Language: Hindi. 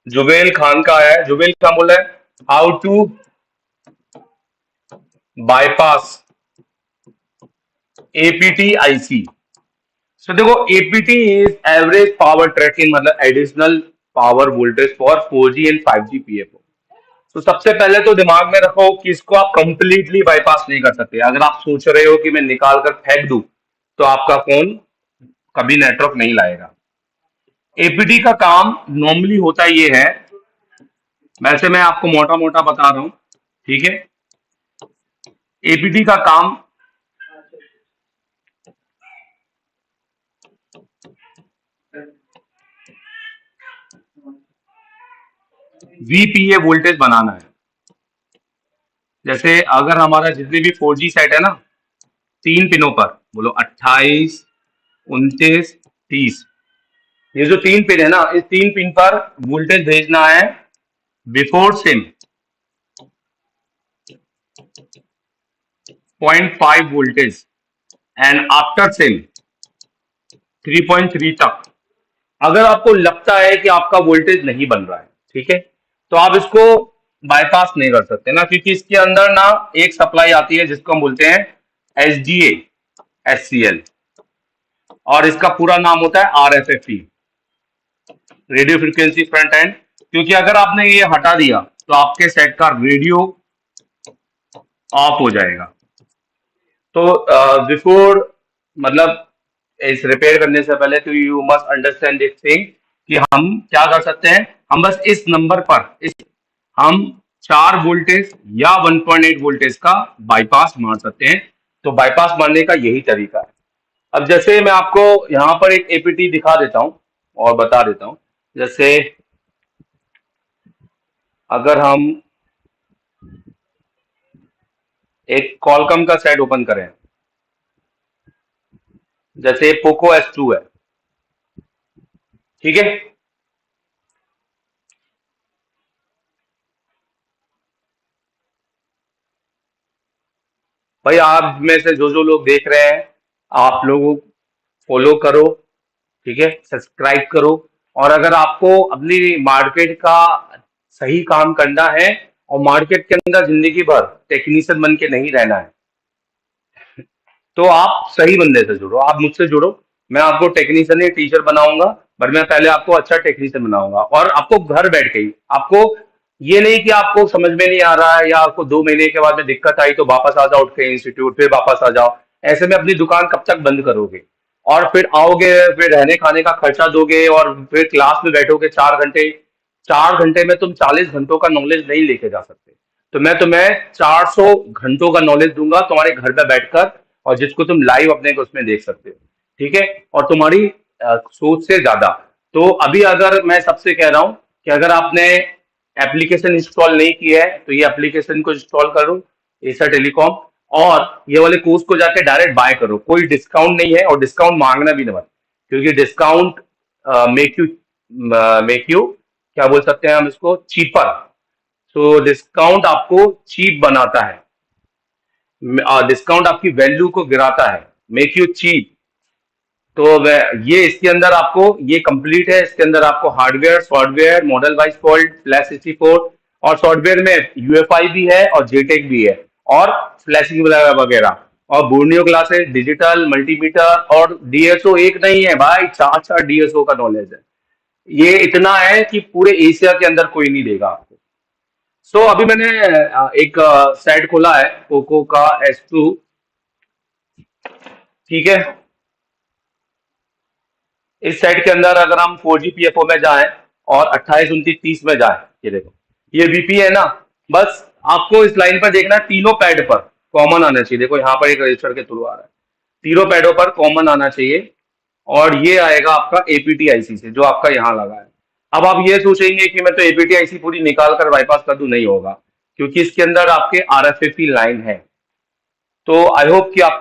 जुबेल खान का आया है। जुबेल क्या बोला है? How to bypass APT IC. So देखो, APT is average power tracking, मतलब additional power voltage for 4G and 5G PFO. तो सबसे पहले तो दिमाग में रखो कि इसको आप कंप्लीटली बाईपास नहीं कर सकते। अगर आप सोच रहे हो कि मैं निकाल कर फेंक दूं, तो आपका फोन कभी नेटवर्क नहीं लाएगा। एपीटी का काम नॉर्मली होता ये है, वैसे मैं आपको मोटा मोटा बता रहा हूं, ठीक है। एपीटी का काम वीपीए वोल्टेज बनाना है। जैसे अगर हमारा जितने भी 4G सेट है ना, 3 पिनों पर, बोलो 28, 29, 30, ये जो 3 पिन है ना, इस 3 पिन पर वोल्टेज भेजना है before SIM 0.5 voltage and after SIM 3.3 तक। अगर आपको लगता है कि आपका वोल्टेज नहीं बन रहा है, ठीक है, तो आप इसको बाईपास नहीं कर सकते ना, क्योंकि इसके अंदर ना एक सप्लाई आती है जिसको हम बोलते हैं एसडीए, एससीएल, और इसका पूरा नाम होता है आरएफएफई, रेडियो फ्रिक्वेंसी फ्रंट एंड। क्योंकि अगर आपने ये हटा दिया तो आपके सेट का रेडियो ऑफ हो जाएगा। तो बिफोर, मतलब इस रिपेयर करने से पहले, तो you must understand this thing कि हम क्या कर सकते हैं। हम बस इस नंबर पर हम 4 वोल्टेज या 1.8 वोल्टेज का बाईपास मार सकते हैं। तो बाईपास मारने का यही तरीका है। अब जैसे मैं आपको यहाँ पर एक एपीटी दिखा देता हूँ और बता देता हूँ। जैसे अगर हम एक कॉलकम का सेट ओपन करें, जैसे पोको S2 है, ठीक है। भाई आप में से जो जो लोग देख रहे हैं, आप लोगों फॉलो करो, ठीक है, सब्सक्राइब करो। और अगर आपको अपनी मार्केट का सही काम करना है और मार्केट के अंदर जिंदगी भर टेक्नीशियन बन के नहीं रहना है, तो आप सही बंदे से जुड़ो, आप मुझसे जुड़ो। मैं आपको टेक्नीशियन या टीचर बनाऊंगा, बट मैं पहले आपको अच्छा टेक्नीशियन बनाऊंगा, और आपको घर बैठ के ही, आपको ये नहीं कि आपको समझ में नहीं आ रहा है या आपको 2 महीने के बाद में दिक्कत आई तो वापस आ जाओ उठ के इंस्टीट्यूट, फिर वापस आ जाओ। ऐसे में अपनी दुकान कब तक बंद करोगे? और फिर आओगे, फिर रहने खाने का खर्चा दोगे, और फिर क्लास में बैठोगे 4 घंटे। 4 घंटे में तुम 40 घंटों का नॉलेज नहीं लेके जा सकते। तो मैं तुम्हें 400 घंटों का नॉलेज दूंगा तुम्हारे घर पे बैठकर, और जिसको तुम लाइव अपने को उसमें देख सकते हो, ठीक है। और तुम्हारी सोच से ज्यादा। तो अभी अगर मैं सबसे कह रहा हूं कि अगर आपने एप्लीकेशन इंस्टॉल नहीं किया है तो ये एप्लीकेशन को इंस्टॉल करो, एसर टेलीकॉम, और ये वाले कोर्स को जाके डायरेक्ट बाय करो। कोई डिस्काउंट नहीं है, और डिस्काउंट मांगना भी नहीं, क्योंकि डिस्काउंट मेक यू क्या बोल सकते हैं हम इसको, चीपर। तो डिस्काउंट आपको चीप बनाता है, डिस्काउंट आपकी वैल्यू को गिराता है, मेक यू चीप। तो ये इसके अंदर आपको ये कंप्लीट है। इसके अंदर आपको hardware, software, model wise fault, flash 64, और सॉफ्टवेयर में यूएफआई भी है और जेटेक भी है, और फ्लैशिंग वगैरह, और बोर्नियो क्लासेस, डिजिटल मल्टीमीटर, और डीएसओ एक नहीं है भाई, 4 4 डीएसओ का नॉलेज है। ये इतना है कि पूरे एशिया के अंदर कोई नहीं देगा आपको। सो अभी मैंने एक साइट खोला है पोको का S2, ठीक है। इस सेट के अंदर अगर हम 4G पीएफओ में जाएं और 28, 29, 30 में जाएं, ये देखो, ये बीपी है ना। बस आपको इस लाइन पर देखना है, तीनों पैड पर कॉमन आना चाहिए। देखो यहाँ पर एक रजिस्टर के थ्रू आ रहा है, तीनों पैडों पर कॉमन आना चाहिए, और ये आएगा आपका एपीटी आईसी से, जो आपका यहाँ लगा है। अब आप ये सोचेंगे कि मैं तो एपीटी आईसी पूरी निकाल कर बाईपास कर दूं, नहीं होगा, क्योंकि इसके अंदर आपके आरएफएफई लाइन है। तो आई होप कि आप